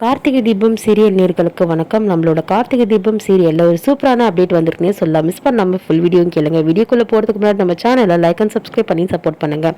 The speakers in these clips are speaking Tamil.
கார்த்திகை தீபம் சீரியல் நேர்களுக்கு வணக்கம். நம்மளோட கார்த்திகை தீபம் சீரியல்ல ஒரு சூப்பரான அப்டேட் வந்திருக்குன்னே சொல்லலாம். மிஸ் பண்ணாம ஃபுல் வீடியோ கேளுங்க. வீடியோக்குள்ள போறதுக்கு முன்னாடி நம்ம சேனலை லைக் அண்ட் சப்ஸ்கிரைப் பண்ணி சப்போர்ட் பண்ணுங்க.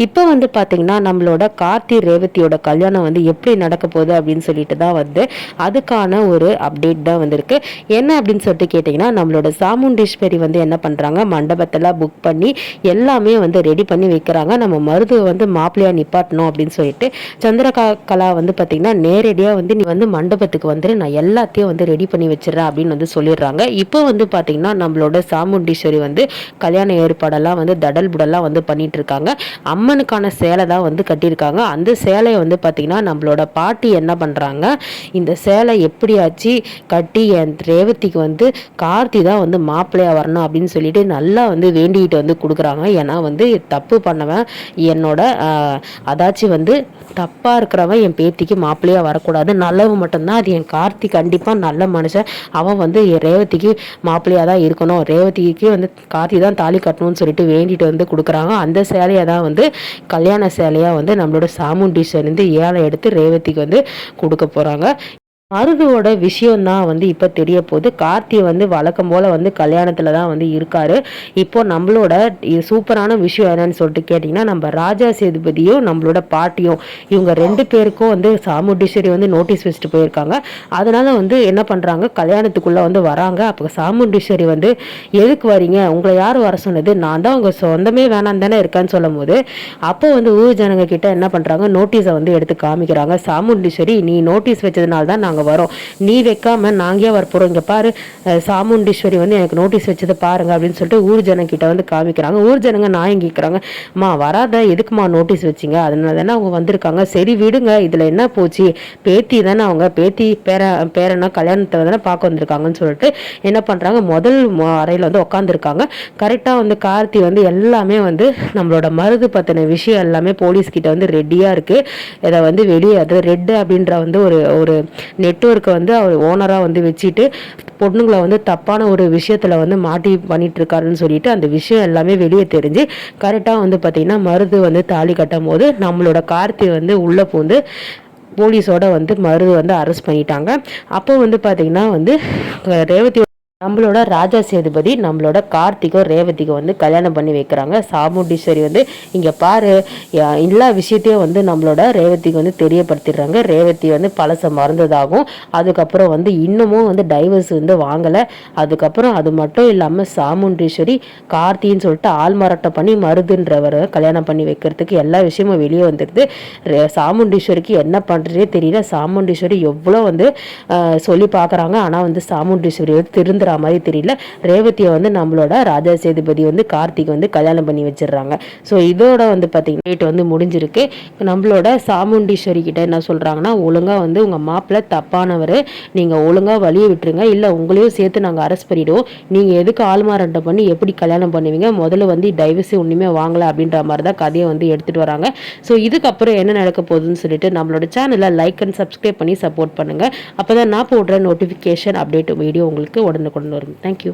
இப்போ பாத்தீங்கன்னா நம்மளோட கார்த்தி ரேவதியோட கல்யாணம் எப்படி நடக்க போகுது அப்படின்னு சொல்லிட்டு தான் அதுக்கான ஒரு அப்டேட் தான் வந்திருக்கு. என்ன அப்படின்னு சொல்லிட்டு கேட்டீங்கன்னா, நம்மளோட சாமுண்டீஸ்வரி என்ன பண்றாங்க, மண்டபத்தில் புக் பண்ணி எல்லாமே ரெடி பண்ணி வைக்கிறாங்க. நம்ம மருதுவை மாப்பிள்ளையா நிப்பாட்டணும் அப்படின்னு சொல்லிட்டு சந்திரகலா பாத்தீங்கன்னா நேரடியாக நீ மண்டபத்துக்கு நான் எல்லாத்தையும் ரெடி பண்ணி வச்சிடறேன் அப்படின்னு சொல்லிடுறாங்க. இப்போ பாத்தீங்கன்னா நம்மளோட சாமுண்டீஸ்வரி கல்யாண ஏற்பாடெல்லாம் தடல் புடல்லாம் பண்ணிட்டு இருக்காங்க. அம்மனுக்கான சேலை தான் கட்டியிருக்காங்க. அந்த சேலையை பாத்தீங்கன்னா நம்மளோட பாட்டி என்ன பண்றாங்க, இந்த சேலை எப்படியாச்சு கட்டி என் ரேவதிக்கு கார்த்தி தான் மாப்பிள்ளையா வரணும் அப்படின்னு சொல்லிட்டு நல்லா வேண்டிட்டு கொடுக்குறாங்க. ஏன்னா தப்பு பண்ணவன் என்னோட அதாச்சும் தப்பா இருக்கிறவன் என் பேத்திக்கு மாப்பிள்ளையா வரக்கூடாது, நல்லவன் மட்டும்தான், அது என் கார்த்தி கண்டிப்பா நல்ல மனுஷன், அவன் ரேவதிக்கு மாப்பிள்ளையா தான் இருக்கணும், ரேவதிக்கு கார்த்தி தான் தாலி கட்டணும்னு சொல்லிட்டு வேண்டிட்டு கொடுக்குறாங்க. அந்த சேலையை தான் கல்யாண சேலையா நம்மளோட சாமுண்டீஸ்வரி ஏழை எடுத்து ரேவதிக்கு கொடுக்க போறாங்க. மருதுவோட விஷயம் தான் இப்போ தெரிய போகுது. கார்த்தி வழக்கம் போல கல்யாணத்துல தான் இருக்காரு. இப்போ நம்மளோட சூப்பரான விஷயம் என்னன்னு சொல்லிட்டு கேட்டிங்கன்னா, நம்ம ராஜா சேதுபதியும் நம்மளோட பாட்டியும் இவங்க ரெண்டு பேருக்கும் சாமுண்டீஸ்வரி நோட்டீஸ் வச்சுட்டு போயிருக்காங்க. அதனால என்ன பண்றாங்க, கல்யாணத்துக்குள்ள வராங்க. அப்போ சாமுண்டீஸ்வரி எதுக்கு வரீங்க, உங்களை யார் வர சொன்னது, நான் தான் உங்க சொந்தமே வேணாம் தானே இருக்கேன்னு சொல்லும் போது அப்போ ஊர் ஜனங்க கிட்ட என்ன பண்றாங்க, நோட்டீஸை எடுத்து காமிக்கிறாங்க. சாமுண்டீஸ்வரி, நீ நோட்டீஸ் வச்சதுனால தான் நாங்கள் வரோம், நீ வைக்காம நாங்கே வரப்போறோம், இங்க பாரு சாமுண்டீஸ்வரி எனக்கு நோட்டீஸ் வச்சதை பாருங்க அப்படின்னு சொல்லிட்டு ஊர் ஜனங்க கிட்ட காமிக்கிறாங்க. ஊர் ஜனங்க நான் கேட்குறாங்க, மா வராத எதுக்குமா நோட்டீஸ் வச்சிங்க, அதனால தானே அவங்க வந்திருக்காங்க, சரி விடுங்க, இதுல என்ன போச்சு, பேத்தி தானே, அவங்க பேத்தி பேரனா கல்யாணத்தை தானே பார்க்க வந்திருக்காங்கன்னு சொல்லிட்டு என்ன பண்றாங்க, முதல் அறையில உட்காந்துருக்காங்க. கரெக்டா கார்த்தி எல்லாமே நம்மளோட மருது பத்தின விஷயம் எல்லாமே போலீஸ் கிட்ட ரெடியா இருக்கு. இதை வெளியே அது ரெட் அப்படின்ற ஒரு நெட்வொர்க்கை அவர் ஓனரா வச்சுட்டு பொண்ணுங்களை தப்பான ஒரு விஷயத்துல மாட்டி பண்ணிட்டு இருக்காருன்னு சொல்லிட்டு அந்த விஷயம் எல்லாமே வெளியே தெரிஞ்சு கரெக்டா பாத்தீங்கன்னா மருது தாலி கட்டும் போது நம்மளோட கார்த்தி உள்ள பூந்து போலீஸோட மருது அரெஸ்ட் பண்ணிட்டாங்க. அப்போ பாத்தீங்கன்னா ரேவதி நம்மளோட ராஜா சேதுபதி நம்மளோட கார்த்திகோ ரேவதிக்கு கல்யாணம் பண்ணி வைக்கிறாங்க. சாமுண்டீஸ்வரி இங்க பாரு எல்லா விஷயத்தையும் நம்மளோட ரேவதிக்கு தெரியப்படுத்திடுறாங்க. ரேவதி பழச மறந்ததாகும், அதுக்கப்புறம் இன்னமும் டைவர்ஸ் வாங்கலை, அதுக்கப்புறம் அது மட்டும் இல்லாமல் சாமுண்டீஸ்வரி கார்த்தின்னு சொல்லிட்டு ஆள்மாறாட்டம் பண்ணி மருதுன்றவரை கல்யாணம் பண்ணி வைக்கிறதுக்கு எல்லா விஷயமும் வெளியே வந்துடுது. சாமுண்டீஸ்வரிக்கு என்ன பண்ணுறதே தெரியல. சாமுண்டீஸ்வரி எவ்வளோ சொல்லி பார்க்குறாங்க, ஆனால் சாமுண்டீஸ்வரி திருந்துற மாதிரி தெரியல. ரேவதியை நம்மளோட ராஜா சேதுபதி கார்த்திக் கல்யாணம் பண்ணி வச்சிடுறாங்க. ஸோ இதோட பார்த்தீங்கன்னா முடிஞ்சிருக்கு. நம்மளோட சாமுண்டீஸ்வரி கிட்ட என்ன சொல்றாங்கன்னா, ஒழுங்கா உங்க மாப்பிள்ளை தப்பானவர், நீங்க ஒழுங்கா வழியை விட்டுருங்க, இல்ல உங்களையும் சேர்த்து நாங்க அரெஸ்ட் பண்ணிடுவோம், நீங்க எதுக்கு ஆள்மாறாட்ட பண்ணி எப்படி கல்யாணம் பண்ணுவீங்க, முதல்ல டைவர்ஸ் ஒண்ணுமே வாங்கல அப்படின்ற மாதிரி தான் கதையை எடுத்துட்டு வராங்க. ஸோ இதுக்கப்புறம் என்ன நடக்க போகுதுன்னு சொல்லிட்டு நம்மளோட சேனலை லைக் அண்ட் சப்ஸ்கிரைப் பண்ணி சப்போர்ட் பண்ணுங்க. அப்பதான் நான் போடுற நோட்டிபிகேஷன் அப்டேட் வீடியோ உங்களுக்கு உடனே கொண்டு வரும். தேங்க்யூ.